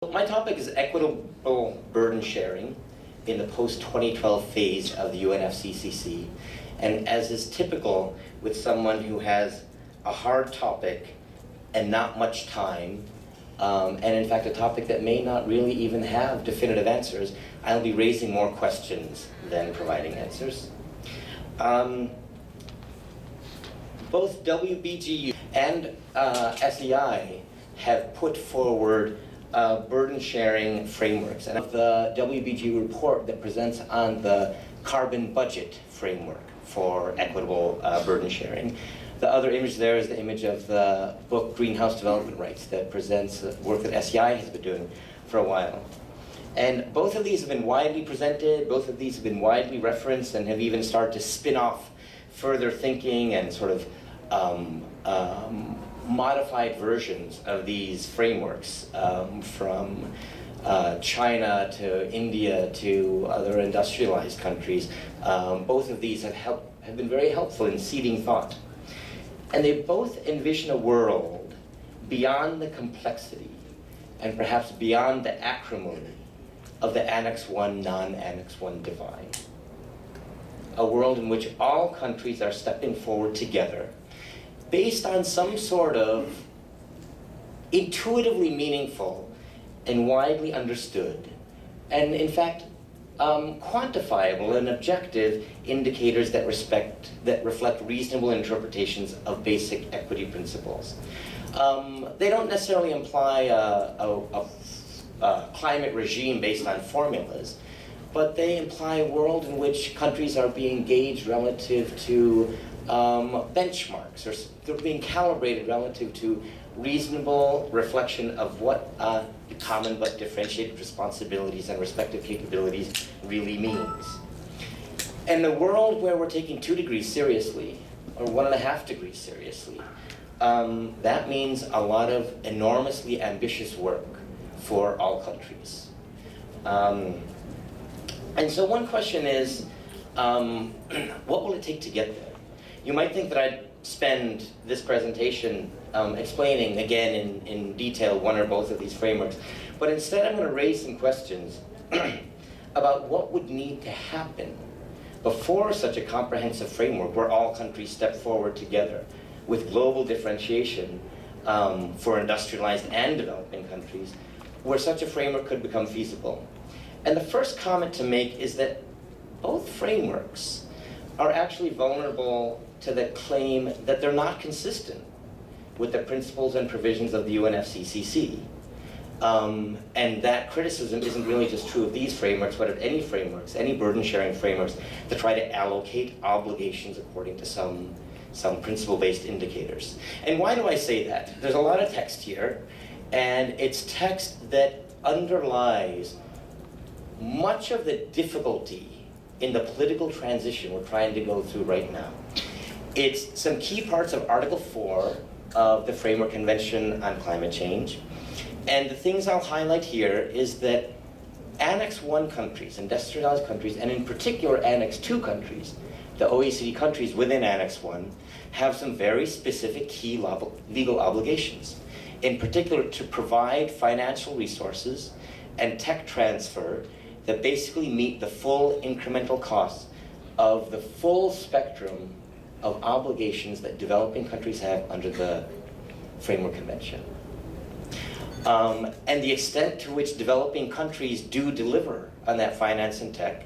My topic is equitable burden sharing in the post-2012 phase of the UNFCCC. And as is typical with someone who has a hard topic and not much time, and in fact a topic that may not really even have definitive answers, I'll be raising more questions than providing answers. Both WBGU and SEI have put forward burden sharing frameworks. And the WBGU report that presents on the carbon budget framework for equitable burden sharing. The other image there is the image of the book Greenhouse Development Rights that presents work that SEI has been doing for a while. And both of these have been widely presented, both of these have been widely referenced, and have even started to spin off further thinking and sort of modified versions of these frameworks, from China to India to other industrialized countries. Both of these have been very helpful in seeding thought. And they both envision a world beyond the complexity and perhaps beyond the acrimony of the Annex I, non-Annex I divide. A world in which all countries are stepping forward together based on some sort of intuitively meaningful and widely understood, and in fact quantifiable and objective indicators that reflect reasonable interpretations of basic equity principles. They don't necessarily imply a climate regime based on formulas, but they imply a world in which countries are being gauged relative to benchmarks, or they're being calibrated relative to reasonable reflection of what common but differentiated responsibilities and respective capabilities really means. In a world where we're taking 2 degrees seriously, or 1.5 degrees seriously, that means a lot of enormously ambitious work for all countries. And so one question is, what will it take to get there? You might think that I'd spend this presentation explaining again in detail one or both of these frameworks, but instead I'm going to raise some questions about what would need to happen before such a comprehensive framework where all countries step forward together with global differentiation for industrialized and developing countries, where such a framework could become feasible. And the first comment to make is that both frameworks are actually vulnerable to the claim that they're not consistent with the principles and provisions of the UNFCCC. And that criticism isn't really just true of these frameworks, but of any frameworks, any burden-sharing frameworks that try to allocate obligations according to some principle-based indicators. And why do I say that? There's a lot of text here, and it's text that underlies much of the difficulty in the political transition we're trying to go through right now. It's some key parts of Article 4 of the Framework Convention on Climate Change. And the things I'll highlight here is that Annex I countries, industrialized countries, and in particular Annex II countries, the OECD countries within Annex I, have some very specific key legal obligations. In particular, to provide financial resources and tech transfer that basically meet the full incremental costs of the full spectrum of obligations that developing countries have under the Framework Convention. And the extent to which developing countries do deliver on that finance and tech,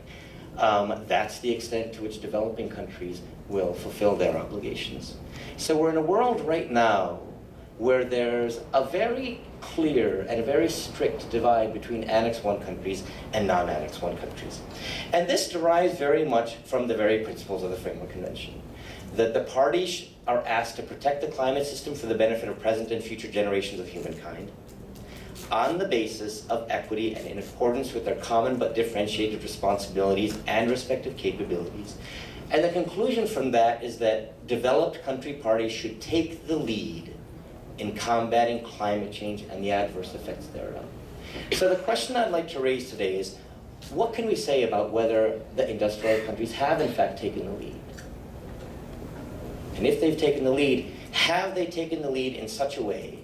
that's the extent to which developing countries will fulfill their obligations. So we're in a world right now where there's a very clear and a very strict divide between Annex I countries and non-Annex I countries. And this derives very much from the very principles of the Framework Convention, that the parties are asked to protect the climate system for the benefit of present and future generations of humankind on the basis of equity and in accordance with their common but differentiated responsibilities and respective capabilities. And the conclusion from that is that developed country parties should take the lead in combating climate change and the adverse effects thereof. So the question I'd like to raise today is, what can we say about whether the industrialized countries have in fact taken the lead? And if they've taken the lead, have they taken the lead in such a way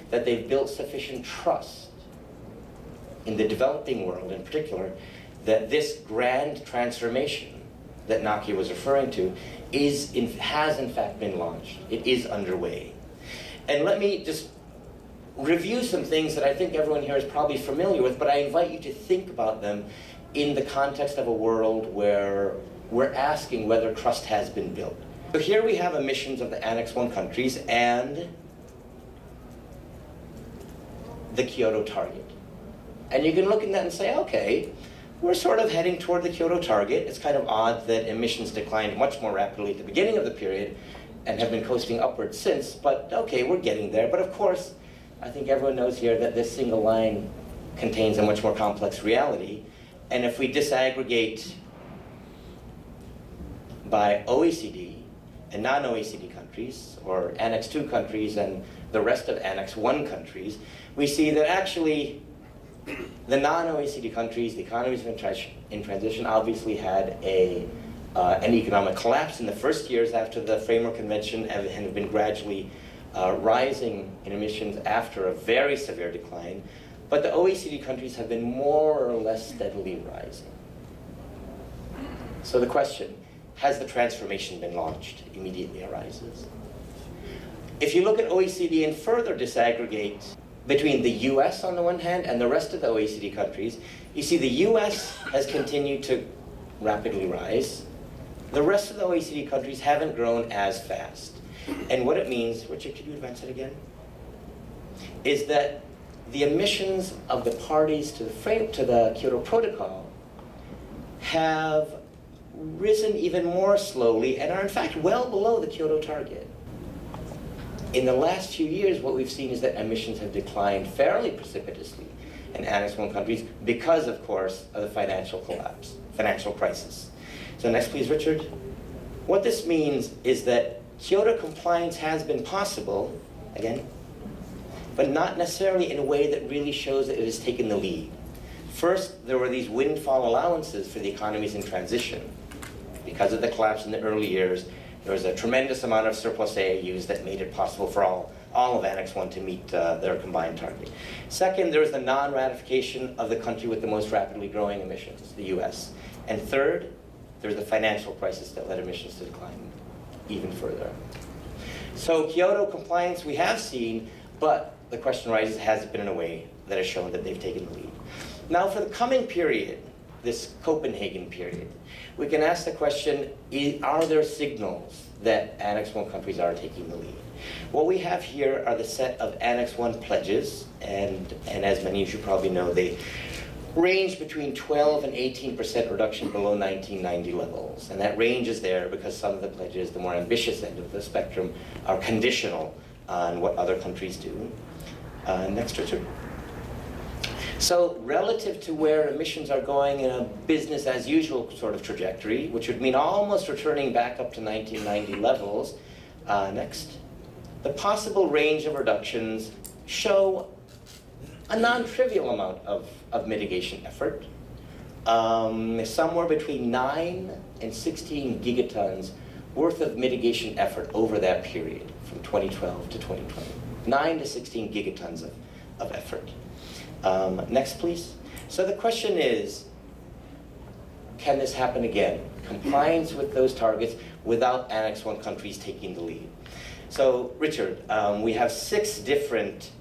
that they've built sufficient trust in the developing world in particular, that this grand transformation that Nakia was referring to has in fact been launched. It is underway. And let me just review some things that I think everyone here is probably familiar with, but I invite you to think about them in the context of a world where we're asking whether trust has been built. So here we have emissions of the Annex I countries and the Kyoto target. And you can look at that and say, okay, we're sort of heading toward the Kyoto target. It's kind of odd that emissions declined much more rapidly at the beginning of the period and have been coasting upwards since, but okay, we're getting there. But of course, I think everyone knows here that this single line contains a much more complex reality. And if we disaggregate by OECD and non-OECD countries, or Annex II countries and the rest of Annex I countries, we see that actually the non-OECD countries, the economies in transition, obviously had an economic collapse in the first years after the Framework Convention and have been gradually rising in emissions after a very severe decline. But the OECD countries have been more or less steadily rising. So the question, has the transformation been launched, immediately arises. If you look at OECD and further disaggregate between the US on the one hand and the rest of the OECD countries, you see the US has continued to rapidly rise. The rest of the OECD countries haven't grown as fast. And what it means, Richard, could you advance it again? Is that the emissions of the parties to the Kyoto Protocol have risen even more slowly and are in fact well below the Kyoto target. In the last few years, what we've seen is that emissions have declined fairly precipitously in Annex I countries because, of course, of the financial collapse, financial crisis. So next, please, Richard. What this means is that Kyoto compliance has been possible, again, but not necessarily in a way that really shows that it has taken the lead. First, there were these windfall allowances for the economies in transition. Because of the collapse in the early years, there was a tremendous amount of surplus AAUs that made it possible for all of Annex I to meet their combined target. Second, there was the non-ratification of the country with the most rapidly growing emissions, the US. And third, there's the financial crisis that led emissions to decline even further. So Kyoto compliance we have seen, but the question arises, has it been in a way that has shown that they've taken the lead? Now for the coming period, this Copenhagen period, we can ask the question, are there signals that Annex I countries are taking the lead? What we have here are the set of Annex I pledges, and as many of you probably know, they range between 12 and 18% reduction below 1990 levels. And that range is there because some of the pledges, the more ambitious end of the spectrum, are conditional on what other countries do. Next, Richard. So relative to where emissions are going in a business as usual sort of trajectory, which would mean almost returning back up to 1990 levels, next, the possible range of reductions show a non-trivial amount of mitigation effort, somewhere between 9 and 16 gigatons worth of mitigation effort over that period from 2012 to 2020. 9 to 16 gigatons of effort. Next, please. So the question is, can this happen again? Compliance with those targets without Annex I countries taking the lead. So, Richard, we have 6 different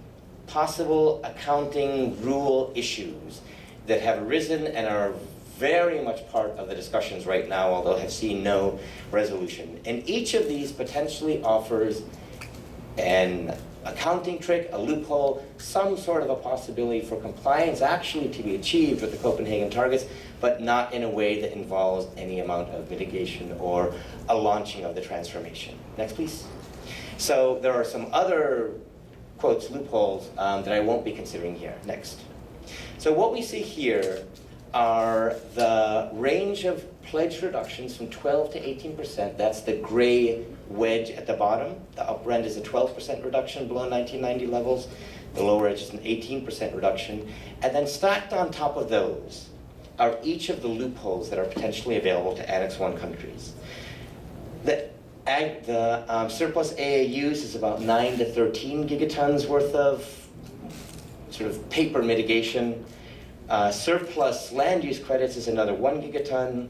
possible accounting rule issues that have arisen and are very much part of the discussions right now, although have seen no resolution. And each of these potentially offers an accounting trick, a loophole, some sort of a possibility for compliance actually to be achieved with the Copenhagen targets, but not in a way that involves any amount of mitigation or a launching of the transformation. Next, please. So there are some other, quotes, loopholes that I won't be considering here. Next. So what we see here are the range of pledge reductions from 12 to 18%. That's the gray wedge at the bottom. The upper end is a 12% reduction below 1990 levels. The lower edge is an 18% reduction. And then stacked on top of those are each of the loopholes that are potentially available to Annex I countries. The surplus AAUs is about 9 to 13 gigatons worth of sort of paper mitigation. Surplus land use credits is another 1 gigaton.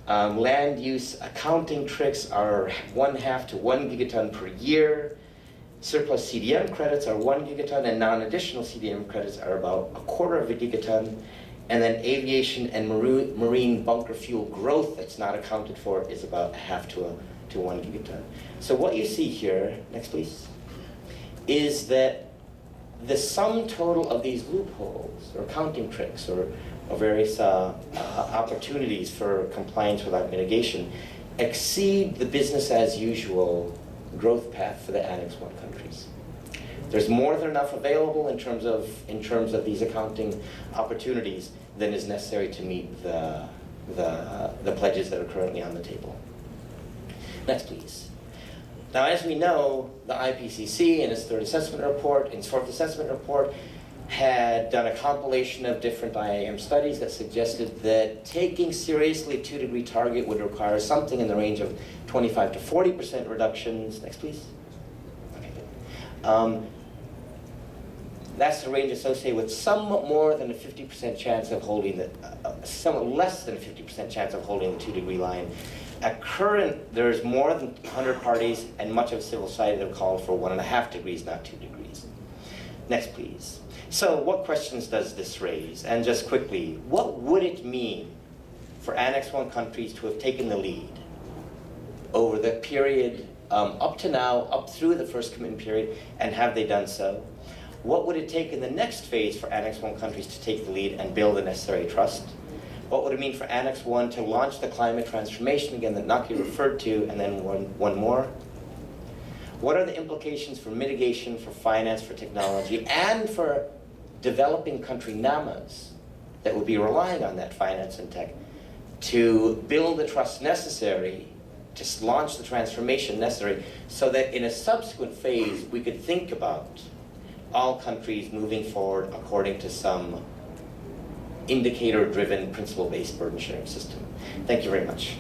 Land use accounting tricks are 1/2 to 1 gigaton per year. Surplus CDM credits are 1 gigaton, and non-additional CDM credits are about 1/4 of a gigaton. And then aviation and marine bunker fuel growth that's not accounted for is about 1/2 to 1 gigaton. So what you see here, next please, is that the sum total of these loopholes or accounting tricks or various opportunities for compliance without mitigation exceed the business as usual growth path for the Annex I countries. There's more than enough available in terms of these accounting opportunities than is necessary to meet the pledges that are currently on the table. Next, please. Now, as we know, the IPCC in its fourth assessment report, had done a compilation of different IAM studies that suggested that taking seriously a 2-degree target would require something in the range of 25 to 40% reductions. Next, please. Okay. That's the range associated with somewhat more than a 50% chance of holding somewhat less than a 50% chance of holding the 2-degree line. At current, there's more than 100 parties and much of civil society that have called for 1.5 degrees, not 2 degrees. Next, please. So what questions does this raise? And just quickly, what would it mean for Annex I countries to have taken the lead over the period up to now, up through the first commitment period, and have they done so? What would it take in the next phase for Annex I countries to take the lead and build the necessary trust? What would it mean for Annex I to launch the climate transformation, again, that Naki referred to, and then one more? What are the implications for mitigation, for finance, for technology, and for developing country NAMAs that will be relying on that finance and tech to build the trust necessary to launch the transformation necessary so that in a subsequent phase we could think about all countries moving forward according to some indicator-driven, principle-based burden sharing system. Thank you very much.